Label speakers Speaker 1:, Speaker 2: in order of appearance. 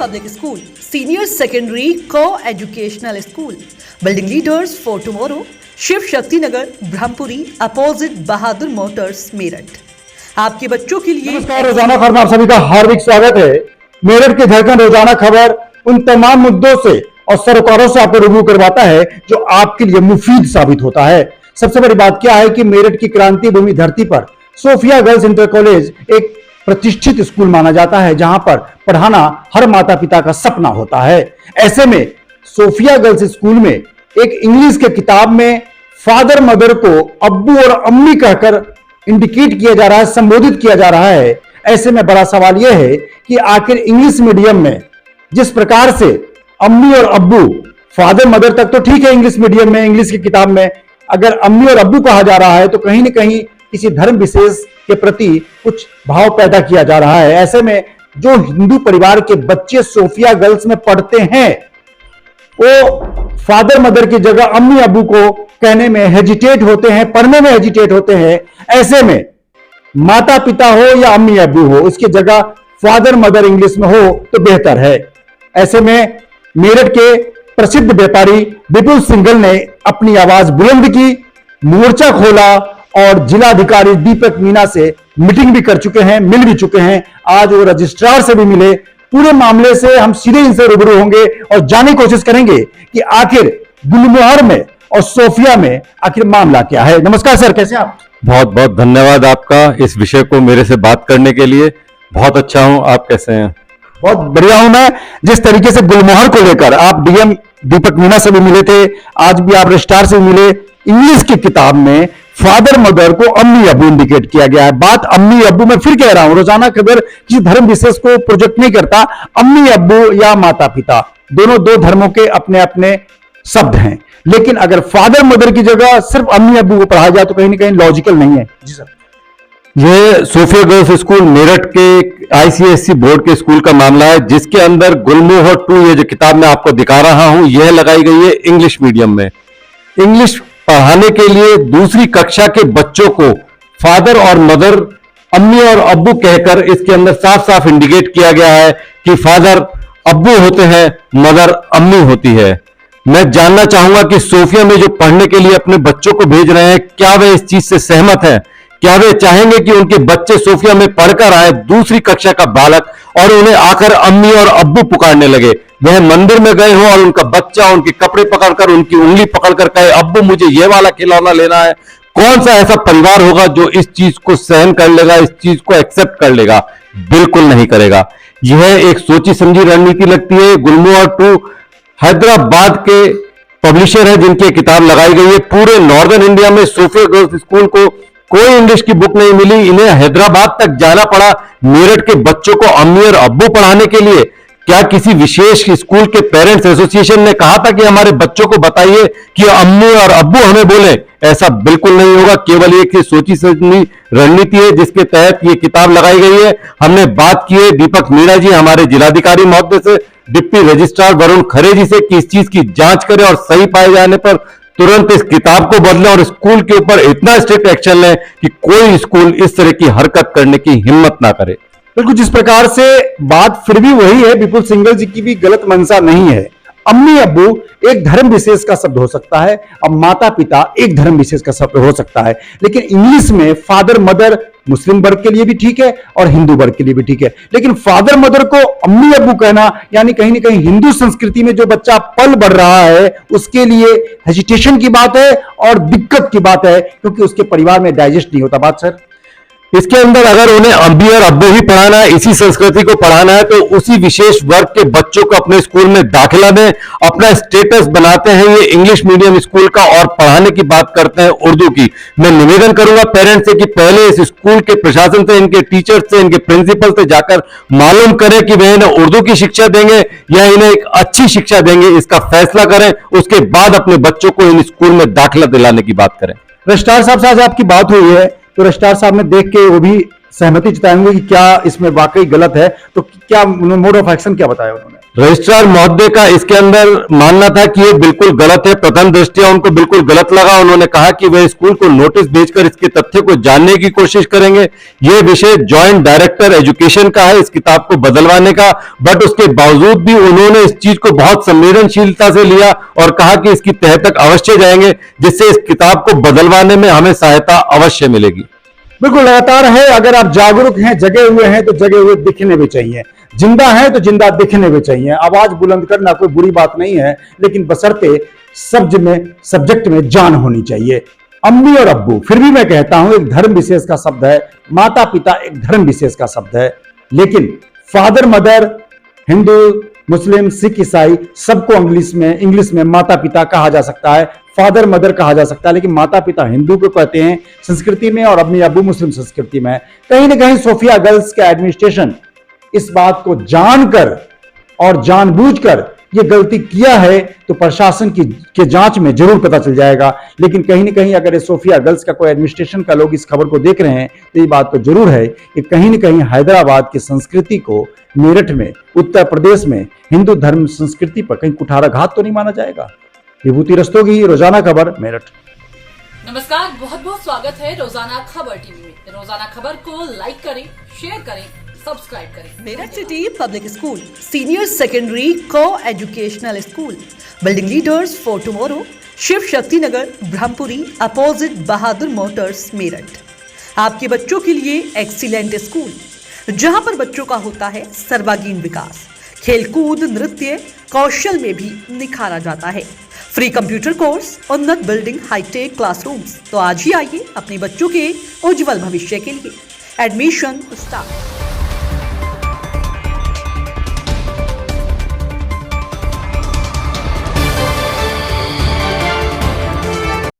Speaker 1: Public School, Senior Secondary Co-Educational School, Building Leaders for Tomorrow, Shiv Shakti Nagar, Brahmpuri, opposite Bahadur motors, Meerut. आपके बच्चों के लिए
Speaker 2: नमस्कार, रोजाना खबर में आप सभी का हार्दिक स्वागत है। मेरठ की धड़कन रोजाना खबर उन तमाम मुद्दों से और सरोकारों से आपको रिव्यू करवाता है जो आपके लिए मुफीद साबित होता है। सबसे बड़ी बात क्या है कि मेरठ की क्रांति भूमि धरती पर सोफिया गर्ल्स इंटर कॉलेज एक प्रतिष्ठित स्कूल माना जाता है, जहां पर पढ़ाना हर माता पिता का सपना होता है। ऐसे में सोफिया गर्ल्स स्कूल में एक इंग्लिश के किताब में फादर मदर को अब्बू और अम्मी कहकर इंडिकेट किया जा रहा है, संबोधित किया जा रहा है। ऐसे में बड़ा सवाल यह है कि आखिर इंग्लिश मीडियम में जिस प्रकार से अम्मी और अब्बू, फादर मदर तक तो ठीक है, इंग्लिश मीडियम में इंग्लिश की किताब में अगर अम्मी और अब्बू कहा जा रहा है तो कहीं ना कहीं किसी धर्म विशेष के प्रति कुछ भाव पैदा किया जा रहा है। ऐसे में जो हिंदू परिवार के बच्चे सोफिया गर्ल्स में पढ़ते हैं वो फादर मदर की जगह अम्मी अब्बू को कहने में हेजिटेट होते हैं, पढ़ने में हेजिटेट होते हैं। ऐसे में माता पिता हो या अम्मी अब्बू हो, इसकी जगह फादर मदर इंग्लिश में हो तो बेहतर है। ऐसे में मेरठ के प्रसिद्ध व्यापारी विपुल सिंघल ने अपनी आवाज बुलंद की, मोर्चा खोला और जिलाधिकारी दीपक मीना से मीटिंग भी कर चुके हैं, मिल भी चुके हैं। आज वो रजिस्ट्रार से भी मिले। पूरे मामले से हम सीधे इनसे रूबरू होंगे और जानने की कोशिश करेंगे कि आखिर गुलमोहर में और सोफिया में आखिर मामला क्या है। नमस्कार सर, कैसे आप?
Speaker 3: बहुत बहुत धन्यवाद आपका इस विषय को मेरे से बात करने के लिए। बहुत अच्छा हूं, आप कैसे हैं?
Speaker 2: बहुत बढ़िया हूं मैं। जिस तरीके से गुलमोहर को लेकर आप डीएम दीपक मीना से भी मिले थे, आज भी आप रजिस्ट्रार से मिले। इंग्लिश की किताब में फादर मदर को अम्मी अब्बू इंडिकेट किया गया है। बात अम्मी अब्बू, मैं फिर कह रहा हूं, रोजाना खबर किसी धर्म विशेष को प्रोजेक्ट नहीं करता। अम्मी अब्बू या माता पिता दोनों दो धर्मों के अपने अपने शब्द हैं, लेकिन अगर फादर मदर की जगह सिर्फ अम्मी अब्बू को पढ़ाया जाए तो कहीं ना कहीं लॉजिकल नहीं है। जी सर।
Speaker 3: ये सोफिया गर्ल्स स्कूल मेरठ के आईसीएससी बोर्ड के स्कूल का मामला है, जिसके अंदर गुलमोहर 2 ये जो किताब मैं आपको दिखा रहा हूं, यह लगाई गई है इंग्लिश मीडियम में। इंग्लिश पढ़ाने के लिए दूसरी कक्षा के बच्चों को फादर और मदर, अम्मी और अब्बू कहकर इसके अंदर साफ साफ इंडिकेट किया गया है कि फादर अब्बू होते हैं, मदर अम्मी होती है। मैं जानना चाहूंगा कि सोफिया में जो पढ़ने के लिए अपने बच्चों को भेज रहे हैं, क्या वे इस चीज से सहमत हैं? क्या वे चाहेंगे कि उनके बच्चे सोफिया में पढ़कर आए दूसरी कक्षा का बालक और उन्हें आकर अम्मी और अब्बू पुकारने लगे? वह मंदिर में गए हो और उनका बच्चा उनके कपड़े पकड़कर, उनकी उंगली पकड़कर कहे अब्बू मुझे ये वाला खिलौना लेना है? कौन सा ऐसा परिवार होगा जो इस चीज को सहन कर लेगा, इस चीज को एक्सेप्ट कर लेगा? बिल्कुल नहीं करेगा। यह एक सोची समझी रणनीति लगती है। गुलमोहर 2 हैदराबाद के पब्लिशर है जिनकी किताब लगाई गई है। पूरे नॉर्दर्न इंडिया में सोफिया गर्ल्स स्कूल को कोई इंग्लिश की बुक नहीं मिली, इन्हें हैदराबाद तक जाना पड़ा मेरठ के बच्चों को अम्मी और अब्बू पढ़ाने के लिए। क्या किसी विशेष स्कूल के पेरेंट्स एसोसिएशन ने कहा था कि हमारे बच्चों को बताइए कि अम्मी और अब्बू हमें बोले? ऐसा बिल्कुल नहीं होगा। केवल एक सोची समझी रणनीति है जिसके तहत ये किताब लगाई गई है। हमने बात की है दीपक मीणा जी, हमारे जिलाधिकारी महोदय से, डिप्टी रजिस्ट्रार वरुण खरे जी से कि इस चीज की जांच करें और सही पाए जाने पर तुरंत इस किताब को बदलें और स्कूल के ऊपर इतना स्ट्रिक्ट एक्शन लें कि कोई स्कूल इस तरह की हरकत करने की हिम्मत ना करे।
Speaker 2: बिल्कुल, जिस प्रकार से बात फिर भी वही है, विपुल सिंघल जी की भी गलत मंशा नहीं है। अम्मी अब्बू एक धर्म विशेष का शब्द हो सकता है और माता पिता एक धर्म विशेष का शब्द हो सकता है, लेकिन इंग्लिश में फादर मदर मुस्लिम वर्ग के लिए भी ठीक है और हिंदू वर्ग के लिए भी ठीक है। लेकिन फादर मदर को अम्मी अब्बू कहना यानी कहीं ना कहीं हिंदू संस्कृति में जो बच्चा पल बढ़ रहा है उसके लिए हेजिटेशन की बात है और दिक्कत की बात है, क्योंकि उसके परिवार में डाइजेस्ट नहीं होता। बात सर,
Speaker 3: इसके अंदर अगर उन्हें अम्मी और अब्बू ही पढ़ाना है, इसी संस्कृति को पढ़ाना है, तो उसी विशेष वर्ग के बच्चों को अपने स्कूल में दाखिला दें। अपना स्टेटस बनाते हैं ये इंग्लिश मीडियम स्कूल का और पढ़ाने की बात करते हैं उर्दू की। मैं निवेदन करूंगा पेरेंट्स से कि पहले इस स्कूल के प्रशासन से, इनके टीचर्स से, इनके प्रिंसिपल से जाकर मालूम करें कि वे इन्हें उर्दू की शिक्षा देंगे या इन्हें एक अच्छी शिक्षा देंगे। इसका फैसला करें, उसके बाद अपने बच्चों को इन स्कूल में दाखिला दिलाने की बात करें।
Speaker 2: रजिस्ट्रार साहब से आज आपकी बात हुई है तो रजिस्ट्रार साहब ने देख के वो भी सहमति जताएंगे कि क्या इसमें वाकई गलत है, तो क्या मोड ऑफ एक्शन क्या बताया उन्होंने?
Speaker 3: रजिस्ट्रार महोदय का इसके अंदर मानना था कि ये बिल्कुल गलत है। प्रथम दृष्टया उनको बिल्कुल गलत लगा। उन्होंने कहा कि वे स्कूल को नोटिस भेजकर इसके तथ्य को जानने की कोशिश करेंगे। ये विषय जॉइंट डायरेक्टर एजुकेशन का है, इस किताब को बदलवाने का, बट उसके बावजूद भी उन्होंने इस चीज को बहुत संवेदनशीलता से लिया और कहा कि इसकी तह तक अवश्य जाएंगे, जिससे इस किताब को बदलवाने में हमें सहायता अवश्य मिलेगी।
Speaker 2: बिल्कुल लगातार है। अगर आप जागरूक हैं, जगे हुए हैं, तो जगे हुए दिखने भी चाहिए। जिंदा है तो जिंदा दिखने भी चाहिए। आवाज बुलंद करना कोई बुरी बात नहीं है, लेकिन बशर्ते सब्जेक्ट में जान होनी चाहिए। अम्मी और अब्बू, फिर भी मैं कहता हूं, एक धर्म विशेष का शब्द है। माता पिता एक धर्म विशेष का शब्द है, लेकिन फादर मदर, हिंदू मुस्लिम सिख ईसाई, सबको इंग्लिश में माता पिता कहा जा सकता है, फादर मदर कहा जा सकता है। लेकिन माता पिता हिंदू को कहते हैं संस्कृति में, और अम्मी अब्बू मुस्लिम संस्कृति में। कहीं ना कहीं सोफिया गर्ल्स का एडमिनिस्ट्रेशन इस बात को जानकर और जानबूझकर ये गलती किया है, तो प्रशासन के जांच में जरूर पता चल जाएगा। लेकिन कहीं ना कहीं अगर सोफिया गर्ल्स का कोई एडमिनिस्ट्रेशन का लोग इस खबर को देख रहे हैं, तो ये बात तो जरूर है कि कहीं ना कहीं हैदराबाद की संस्कृति को मेरठ में, उत्तर प्रदेश में हिंदू धर्म संस्कृति पर कहीं कुठाराघात तो नहीं माना जाएगा। विभूति रस्तोगी, रोजाना खबर, मेरठ।
Speaker 4: नमस्कार, बहुत बहुत स्वागत है रोजाना खबर टीवी में। रोजाना खबर को लाइक करें, शेयर करें, सब्सक्राइब करें।
Speaker 1: Meerut city public school, senior secondary coeducational school, building leaders for tomorrow, Shiv Shakti Nagar, Brahmpuri, opposite Bahadur motors, Meerut. आपके बच्चों के लिए एक्सीलेंट स्कूल, जहां पर बच्चों का होता है सर्वांगीण विकास। खेलकूद, नृत्य, कौशल में भी निखारा जाता है। फ्री कंप्यूटर कोर्स, उन्नत बिल्डिंग, हाईटेक क्लासरूम्स। तो आज ही आइए अपने बच्चों के उज्जवल भविष्य के लिए। Admission start.